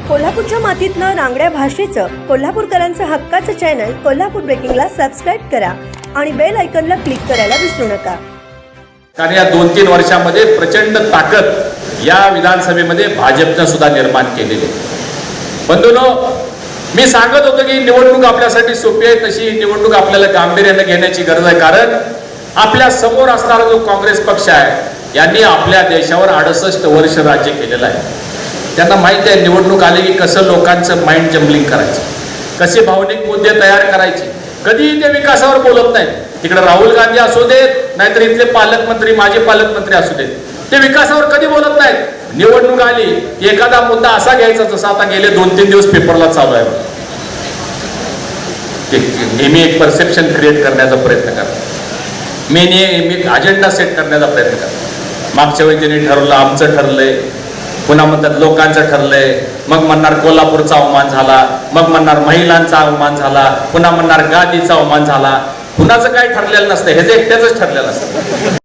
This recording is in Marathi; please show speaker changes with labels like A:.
A: कोल्हापूरच्या मातीतनं रांगड्या भाषेचं कोल्हापूरकरांचं हक्काचं चॅनल कोल्हापूर ब्रेकिंगला सबस्क्राईब करा आणि बेल आयकॉनला क्लिक करायला विसरू नका.
B: कारण या 2-3 वर्षांमध्ये प्रचंड ताकद या विधानसभेमध्ये भाजपने सुद्धा निर्माण केलेली. बंधूंनो, मी सांगत होतो की निवडणूक आपल्यासाठी सोपी आहे, तशी निवडणूक आपल्याला गांभीर्याने घेण्याची गरज आहे. कारण आपल्या समोर असणारा जो काँग्रेस पक्ष आहे यांनी आपल्या देशावर 68 वर्ष राज्य केलेलं आहे. त्यांना माहिती आहे निवडणूक आली की कसं लोकांचं माइंड जम्बलिंग करायचं, कसे भावनिक मुद्दे तयार करायचे. कधीही ते विकासावर बोलत नाहीत. तिकडे राहुल गांधी असू देत, नाहीतर इथले पालकमंत्री, माजी पालकमंत्री असू देत, ते विकासावर कधी बोलत नाहीत. निवडणूक आली की एखादा मुद्दा असा घ्यायचा जसा आता गेले 2-3 दिवस पेपरला चालू आहे. नेहमी एक परसेप्शन क्रिएट करण्याचा प्रयत्न करतात, नेहमी अजेंडा सेट करण्याचा प्रयत्न करतात. मागच्या वेळी त्यांनी ठरवलं आमचं ठरलंय, पुन्हा म्हणतात लोकांचं ठरलंय, मग म्हणणार कोल्हापूरचा अवमान झाला, मग म्हणणार महिलांचा अवमान झाला, पुन्हा म्हणणार गादीचा अवमान झाला. कुणाचं काय ठरलेलं नसतं, हे जे एकट्याच ठरलेलं असतं.